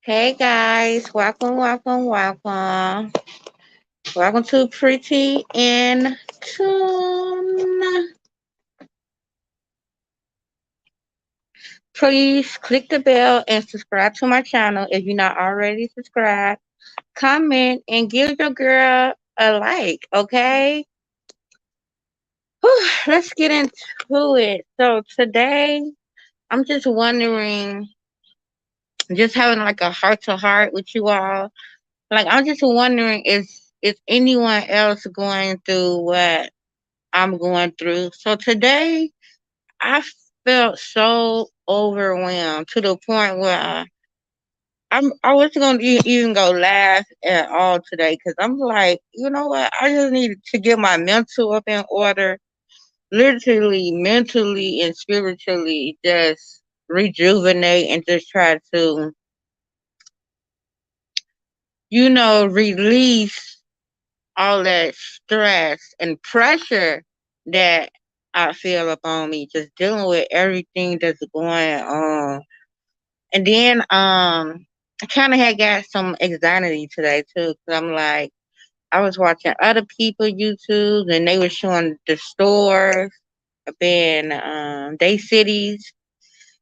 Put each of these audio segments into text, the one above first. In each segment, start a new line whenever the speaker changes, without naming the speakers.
Hey guys, welcome. Welcome to Pretty in Tune. Please click the bell and subscribe to my channel if you're not already subscribed. Comment and give your girl a like, okay? Whew, let's get into it. So today, I'm just wondering, just having like a heart to heart with you all. Like I'm just wondering, is anyone else going through what I'm going through? So today I felt so overwhelmed to the point where I wasn't gonna even go laugh at all today because I'm like, you know what? I just need to get my mental up in order, literally, mentally, and spiritually, just rejuvenate and just try to, release all that stress and pressure that I feel upon me, just dealing with everything that's going on. And then I kind of had got some anxiety today too, because I'm like, I was watching other people YouTube and they were showing the stores up in they cities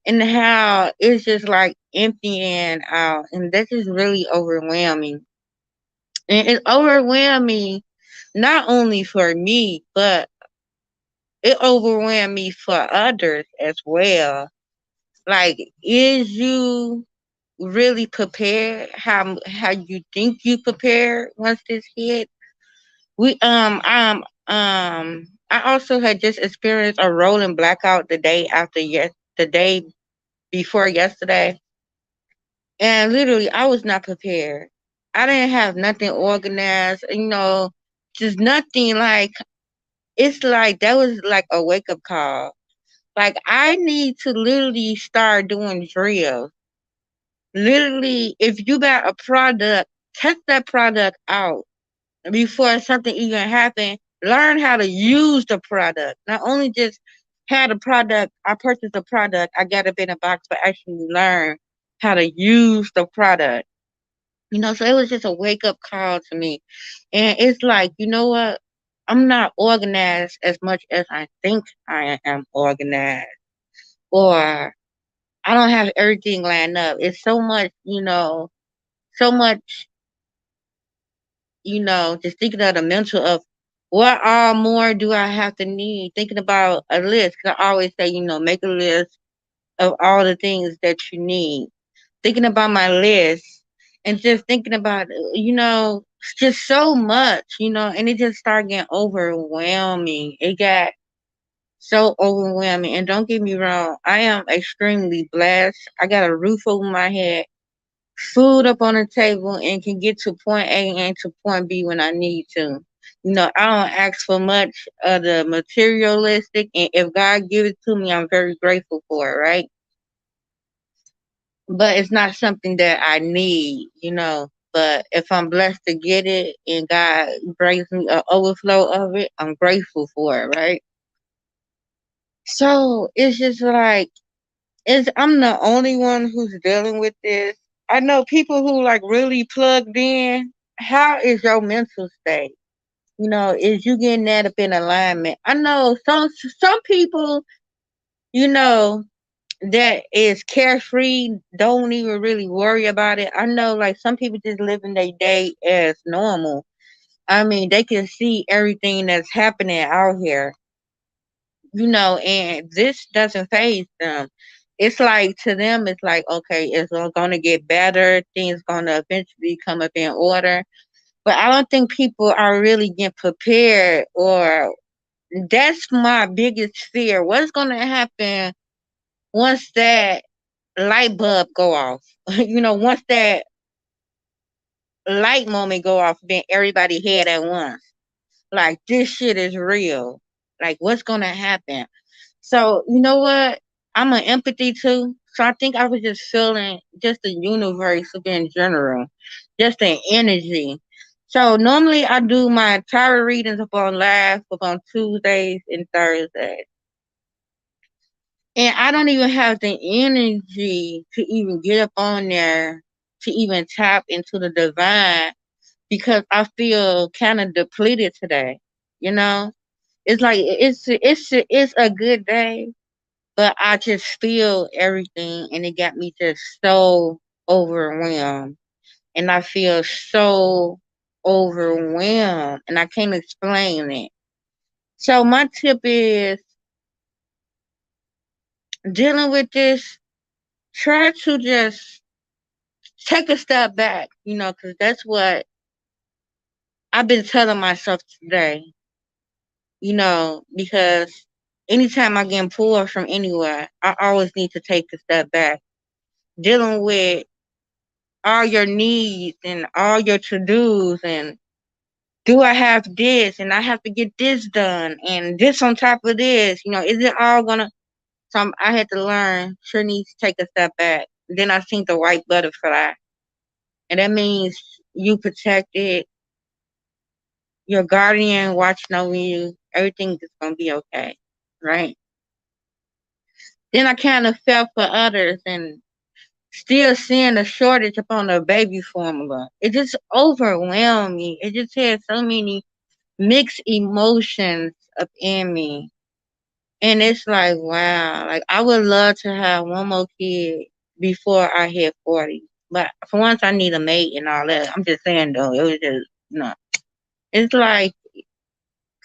and how it's just like emptying out, and that's just really overwhelming. And it overwhelmed me not only for me, but it overwhelmed me for others as well. Like, is you really prepared how you think you prepared once this hit? I also had just experienced a rolling blackout the day before yesterday. And literally I was not prepared. I didn't have nothing organized, just nothing. Like, it's like that was like a wake up call. Like, I need to literally start doing drills. Literally, if you got a product, test that product out before something even happen. Learn how to use the product. Not only just had a product, I purchased a product, I got it in a box, but actually learn how to use the product. So it was just a wake up call to me. And it's like, you know what? I'm not organized as much as I think I am organized. Or I don't have everything lined up. It's so much, so much, just thinking of the mental of what all more do I have to need? Thinking about a list. 'Cause I always say, make a list of all the things that you need. Thinking about my list and just thinking about, just so much, and it just started getting overwhelming. It got so overwhelming. And don't get me wrong, I am extremely blessed. I got a roof over my head, food up on the table, and can get to point A and to point B when I need to. I don't ask for much of the materialistic, and if God gives it to me, I'm very grateful for it, right? But it's not something that I need. But if I'm blessed to get it and God brings me an overflow of it, I'm grateful for it, right? So it's just like I'm the only one who's dealing with this. I know people who like really plugged in. How is your mental state? Is you getting that up in alignment? I know some people, you know, that is carefree, don't even really worry about it. I know like some people just living their day as normal. I mean, they can see everything that's happening out here, and this doesn't phase them. It's like to them, it's like, okay, it's going to get better. Things going to eventually come up in order. But I don't think people are really getting prepared, or that's my biggest fear. What's going to happen once that light bulb go off? Once that light moment go off, then everybody head at once. Like, this shit is real. Like, what's going to happen? So, you know what? I'm an empathy too. So I think I was just feeling just the universe in general, just the energy. So normally I do my tarot readings up on live up on Tuesdays and Thursdays. And I don't even have the energy to even get up on there to even tap into the divine because I feel kind of depleted today. You know, it's like it's a good day, but I just feel everything, and it got me just so overwhelmed, and I feel so overwhelmed, and I can't explain it. So my tip is dealing with this. Try to just take a step back, because that's what I've been telling myself today, because anytime I get pulled from anywhere, I always need to take a step back. Dealing with all your needs and all your to dos, and do I have this and I have to get this done and this on top of this, is it all gonna. So I had to learn, sure needs to take a step back. Then I seen the white butterfly, and that means you protected, your guardian watching over you, everything is gonna be okay, right? Then I kind of felt for others, and still seeing the shortage upon the baby formula. It just overwhelmed me. It just had so many mixed emotions up in me. And it's like, wow, like I would love to have one more kid before I hit 40. But for once, I need a mate and all that. I'm just saying, though, it was just, it's like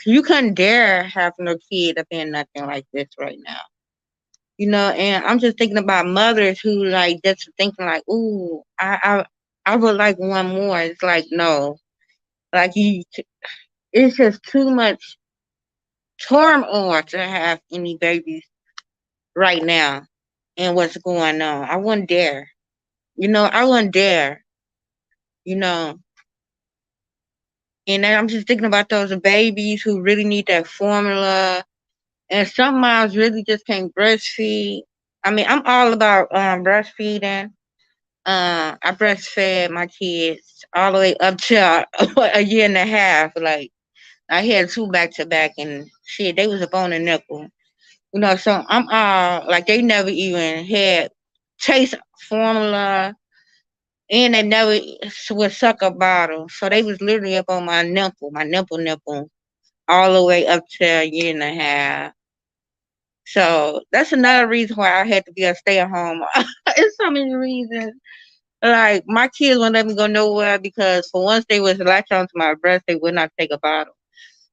you couldn't dare have no kid up in nothing like this right now. And I'm just thinking about mothers who like just thinking like, ooh, I would like one more. It's like no, like it's just too much turmoil to have any babies right now and what's going on. I wouldn't dare. I wouldn't dare. You know, and then I'm just thinking about those babies who really need that formula, and some moms really just can't breastfeed. I mean, I'm all about breastfeeding. I breastfed my kids all the way up to a year and a half. Like I had two back to back, and shit, they was up on the nipple. So I'm like they never even had taste formula, and they never would suck a bottle. So they was literally up on my nipple, all the way up to a year and a half. So that's another reason why I had to be a stay at home. It's so many reasons. Like my kids wouldn't let me go nowhere because for once they was latch onto my breast, they would not take a bottle.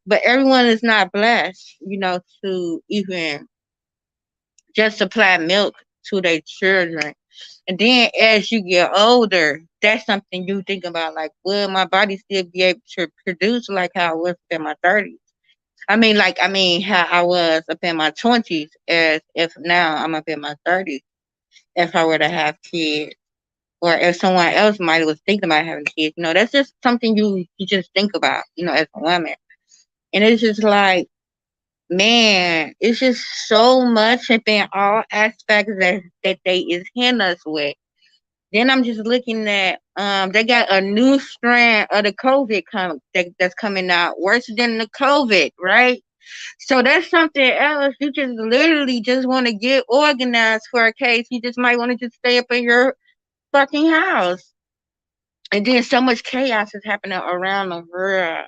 But everyone is not blessed, to even just supply milk to their children. And then as you get older, that's something you think about, like, will my body still be able to produce like how I was in my 30s? I mean, how I was up in my 20s, as if now I'm up in my 30s, if I were to have kids, or if someone else might was thinking about having kids. That's just something you just think about, as a woman. And it's just like, man, it's just so much in all aspects that they is hitting us with. Then I'm just looking at they got a new strand of the COVID that's coming out worse than the COVID, right? So that's something else. You just literally just want to get organized for a case. You just might want to just stay up in your fucking house. And then so much chaos is happening around the world,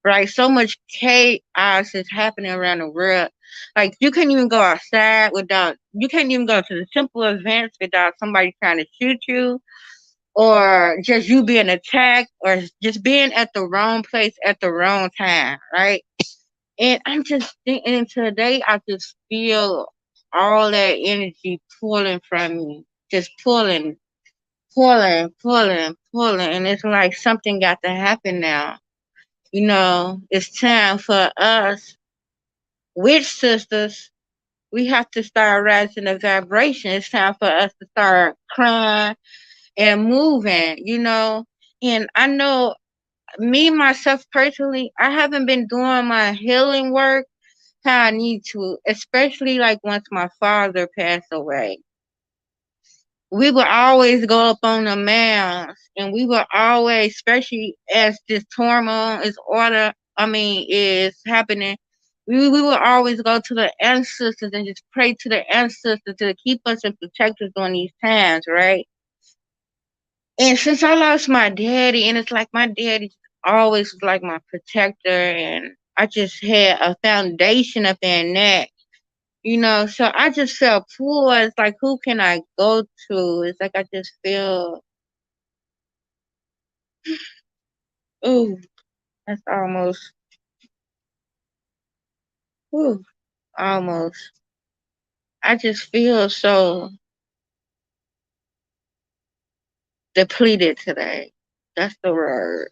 right? So much chaos is happening around the world. Like you can't even go outside without, you can't even go to the simple events without somebody trying to shoot you, or just you being attacked, or just being at the wrong place at the wrong time, right? And I'm just thinking today, I just feel all that energy pulling from me, just pulling. And it's like something got to happen now. It's time for us, witch sisters. We have to start raising the vibration. It's time for us to start crying and moving. And I know me, myself personally, I haven't been doing my healing work how I need to, especially like once my father passed away. We would always go up on the mounds, and we would always, especially as this turmoil is happening, we would always go to the ancestors and just pray to the ancestors to keep us and protect us during these times, right? And since I lost my daddy, and it's like my daddy always was like my protector, and I just had a foundation up in that, so I just felt poor. It's like, who can I go to? It's like I just feel, ooh, that's almost, ooh, almost. I just feel so depleted today. That's the word.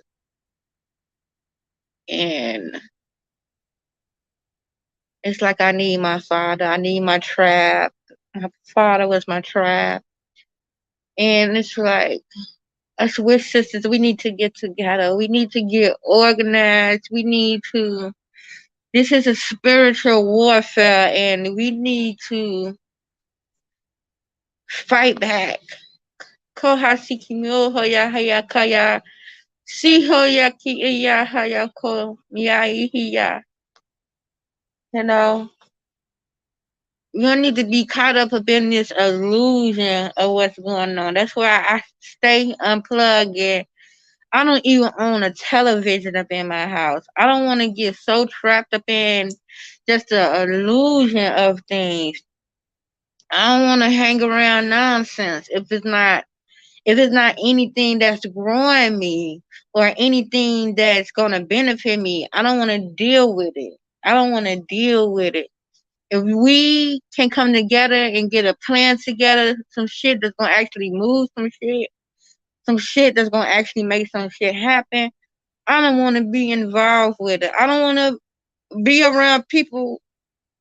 And it's like I need my father. I need my trap. My father was my trap. And it's like, us wish sisters, we need to get together. We need to get organized. This is a spiritual warfare, and we need to fight back. Koha sikimyo hoya haya kaya. Si hoya ki iya haya ko miya ihiya. You know, you don't need to be caught up in this illusion of what's going on. That's why I stay unplugged. And I don't even own a television up in my house. I don't want to get so trapped up in just the illusion of things. I don't want to hang around nonsense if it's not anything that's growing me or anything that's gonna benefit me. I don't want to deal with it. I don't want to deal with it. If we can come together and get a plan together, some shit that's gonna actually move some shit that's gonna actually make some shit happen. I don't want to be involved with it. I don't want to be around people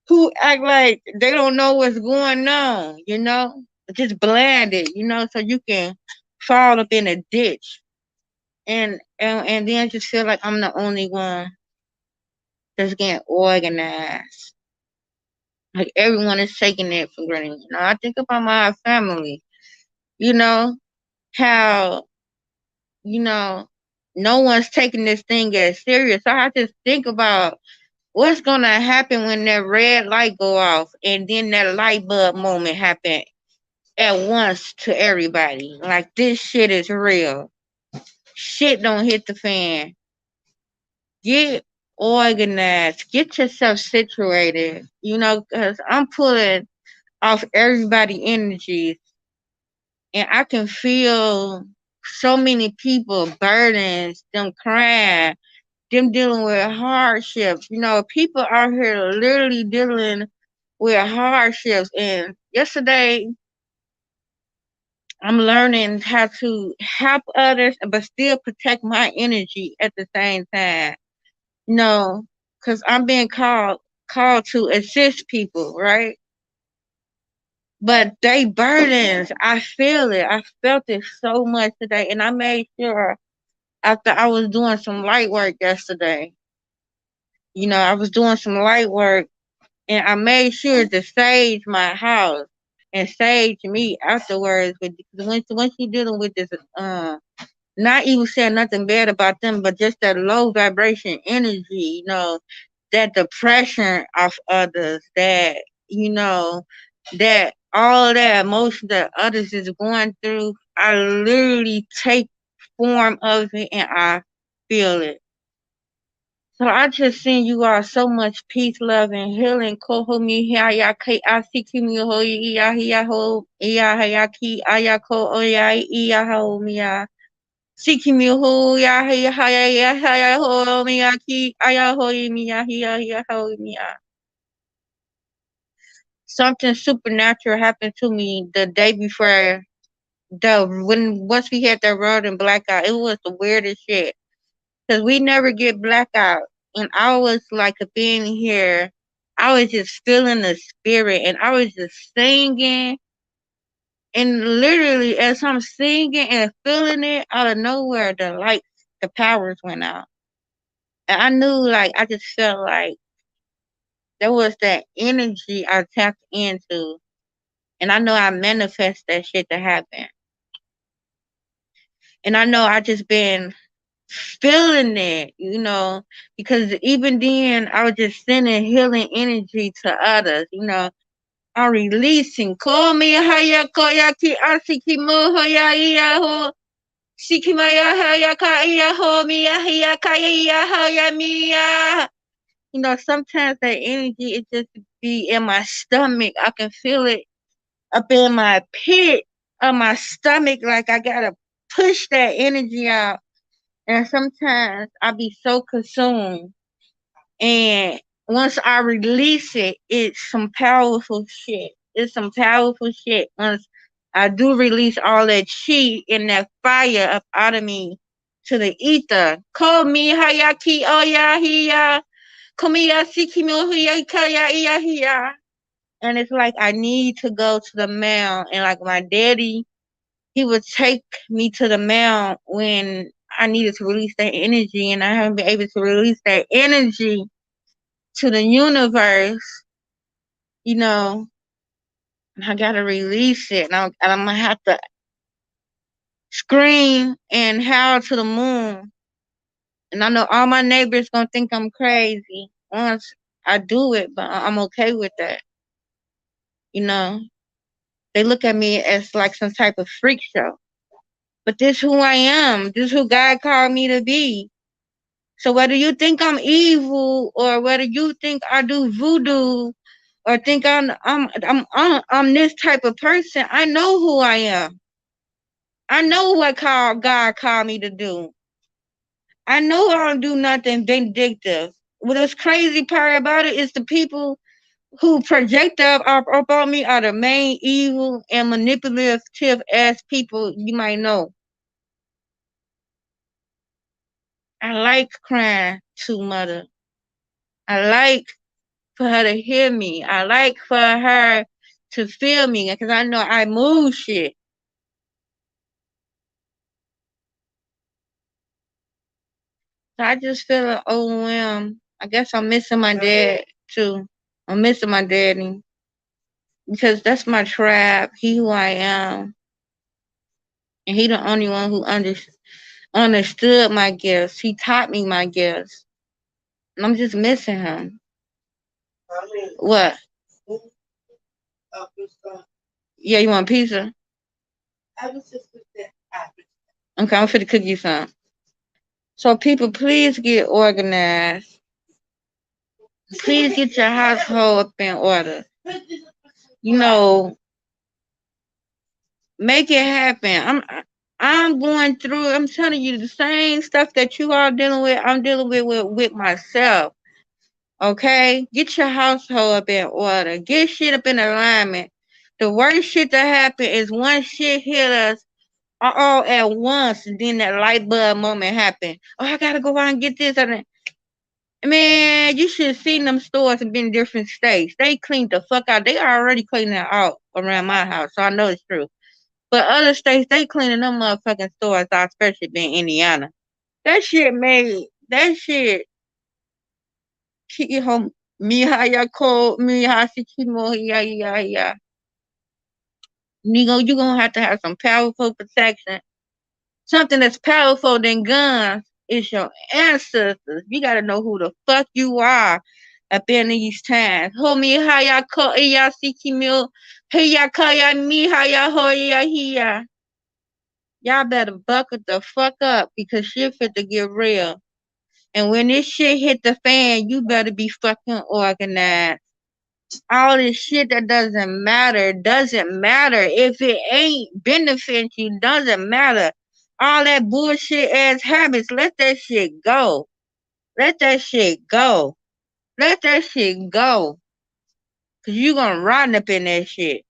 who act like they don't know what's going on. Just bland it, so you can fall up in a ditch. And then just feel like I'm the only one that's getting organized. Like everyone is taking it for granted. I think about my family, you know, how, you know, no one's taking this thing as serious. So I just think about what's gonna happen when that red light go off and then that light bulb moment happen at once to everybody. Like this shit is real. Shit don't hit the fan. Get organized. Get yourself situated. Because I'm pulling off everybody energies, and I can feel so many people burdens, them crying, them dealing with hardships. People out here literally dealing with hardships. And yesterday, I'm learning how to help others, but still protect my energy at the same time. Because I'm being called to assist people, right? But they burdens, I feel it. I felt it so much today, and I made sure after I was doing some light work yesterday. I was doing some light work, and I made sure to sage my house and sage me afterwards. Because once you're dealing with this, not even saying nothing bad about them, but just that low vibration energy, that depression of others, that all that emotion that others is going through, I literally take form of it and I feel it. So I just send you all so much peace, love, and healing. Koho mi hia ke asiki mi ho ia hia ho ia hia ki aya ko oya ia ho mia. Siki mi ho ia hia hia ho mia ki aya ho mia hia ho mia. Something supernatural happened to me the day before when once we had that road and blackout. It was the weirdest shit. Cause we never get blackout. And I was like being here, I was just feeling the spirit and I was just singing. And literally as I'm singing and feeling it out of nowhere, the powers went out. And I knew I just felt like there was that energy I tapped into. And I know I manifest that shit to happen. And I know I just been feeling it, because even then I was just sending healing energy to others. I'm releasing. Call me haya koyaki asiki mo hoya Sikimaya haya kaya ho miya hiya kaya haya miya. You know, sometimes that energy it just be in my stomach. I can feel it up in my pit of my stomach, like I gotta push that energy out. And sometimes I be so consumed. And once I release it, it's some powerful shit. It's some powerful shit. Once I do release all that chi and that fire up out of me to the ether. Call me hayaki oya hiya. Komiya sikimo hiya kaya iya hiya. And it's like I need to go to the mound. And like my daddy, he would take me to the mound when I needed to release that energy. And I haven't been able to release that energy to the universe, you know, I gotta release it. And I'm gonna have to scream and howl to the moon. And I know all my neighbors gonna think I'm crazy once I do it, but I'm okay with that. You know, they look at me as like some type of freak show. But this who I am. This who God called me to be. So whether you think I'm evil or whether you think I do voodoo or think I'm this type of person, I know who I am. I know what God called me to do. I know I don't do nothing vindictive. What's crazy part about it is the people who project up on me are the main evil and manipulative ass people you might know. I like crying to mother. I like for her to hear me. I like for her to feel me because I know I move shit. So I just feel overwhelmed. I guess I'm missing my dad too. I'm missing my daddy because that's my tribe. He who I am, and he the only one who understood my gifts. He taught me my gifts, and I'm just missing him. What? Yeah, you want pizza? Okay, I'm finna cook you some. So people, please get organized. Please get your household up in order. You know, make it happen. I'm going through. I'm telling you the same stuff that you are dealing with. I'm dealing with myself. Okay, get your household up in order. Get shit up in alignment. The worst shit that happen is one shit hit us all at once, and then that light bulb moment happen. Oh, I gotta go out and get this. Man, you should have seen them stores and been in different states. They cleaned the fuck out. They already cleaning it out around my house, so I know it's true. But other states, they cleaning them motherfucking stores out, especially being Indiana. That shit home Mihayako Mihashikimo ya. You gonna have to have some powerful protection. Something that's powerful than guns is your ancestors. You gotta know who the fuck you are up in these times. Homie Hayako Iyasikimo Hayakaya Mihaya Hoya Hiya. Y'all better buckle the fuck up because shit fit to get real. And when this shit hit the fan, you better be fucking organized. All this shit that doesn't matter. If it ain't benefit you, doesn't matter. All that bullshit ass habits, let that shit go. Let that shit go. Let that shit go. Cause you gonna rot up in that shit.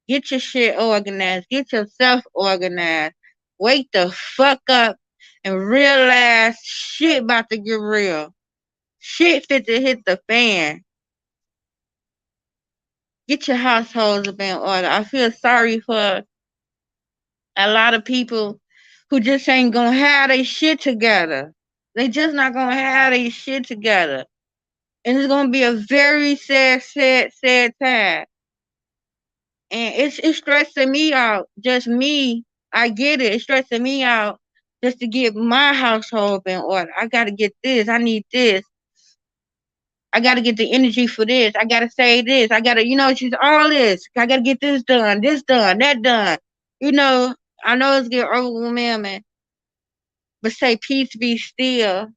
Get your shit organized. Get yourself organized. Wake the fuck up and realize shit about to get real. Shit fit to hit the fan. Get your households up in order. I feel sorry for a lot of people who just ain't gonna have their shit together. They just not gonna have their shit together. And it's gonna be a very sad time. And it's stressing me out. Just me. I get it. It's stressing me out just to get my household in order. I gotta get this. I need this. I gotta get the energy for this. I gotta say this. I gotta, it's just all this. I gotta get this done, that done. You know, I know it's getting overwhelming, but say peace be still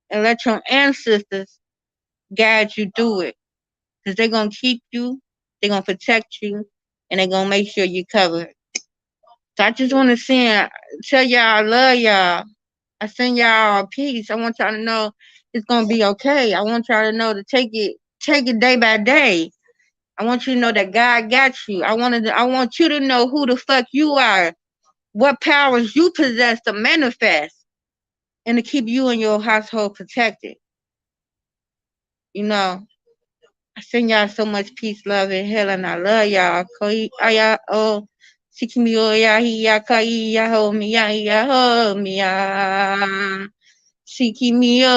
and let your ancestors guide you through it. Because they're going to keep you, they're going to protect you, and they're going to make sure you're covered. So I just want to tell y'all I love y'all. I send y'all peace. I want y'all to know it's gonna be okay. I want y'all to know to take it day by day. I want you to know that God got you. I want you to know who the fuck you are, what powers you possess to manifest, and to keep you and your household protected. You know, I send y'all so much peace, love, and healing. I love y'all. Sikimio ya hiya kai ya ho mi ya ho mi ya. Sikimio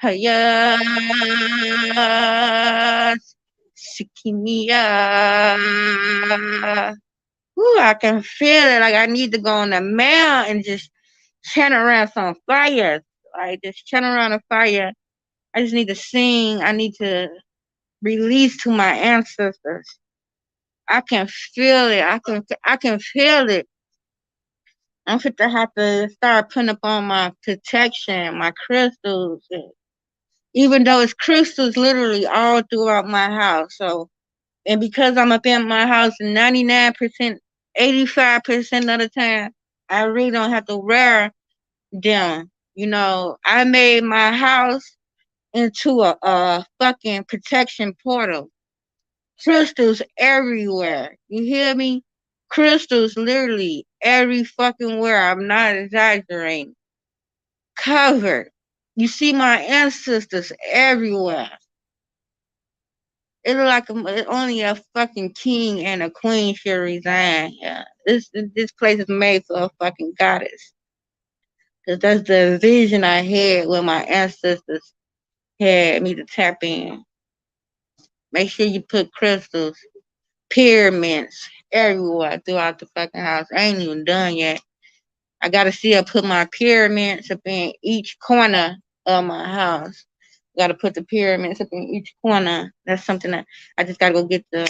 haya Sikimia. Ooh, I can feel it. Like I need to go on the mount and just chant around some fire. Like just chant around a fire. I just need to sing. I need to release to my ancestors. I can feel it. I can feel it. I'm fit to have to start putting up on my protection, my crystals. Even though it's crystals literally all throughout my house. So, and because I'm up in my house 99%, 85% of the time, I really don't have to wear them. You know, I made my house into a fucking protection portal. Crystals everywhere. You hear me? Crystals literally every fucking where. I'm not exaggerating. Covered. You see my ancestors everywhere. It look like only a fucking king and a queen should resign. Yeah, this place is made for a fucking goddess. Cause that's the vision I had when my ancestors had me to tap in. Make sure you put crystals, pyramids everywhere throughout the fucking house. I ain't even done yet. I gotta see I put my pyramids up in each corner of my house. Gotta put the pyramids up in each corner. That's something that I just gotta go get the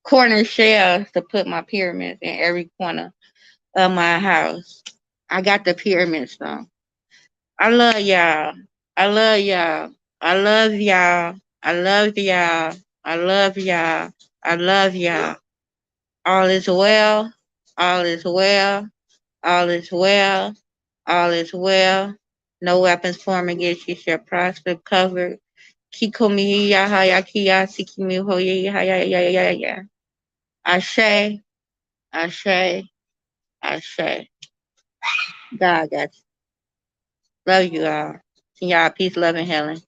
corner shelves to put my pyramids in every corner of my house. I got the pyramids though. I love y'all. I love y'all. I love y'all. I love y'all. I love y'all. I love y'all. All is well. All is well. All is well. All is well. No weapons formed against you shall prosper. Covered. Kikomi ya haya kia sikimi ho ya ya ya ya ya ya. Ashe. Ashe. Ashe. God got you. Love you all. Y'all peace, love, and healing.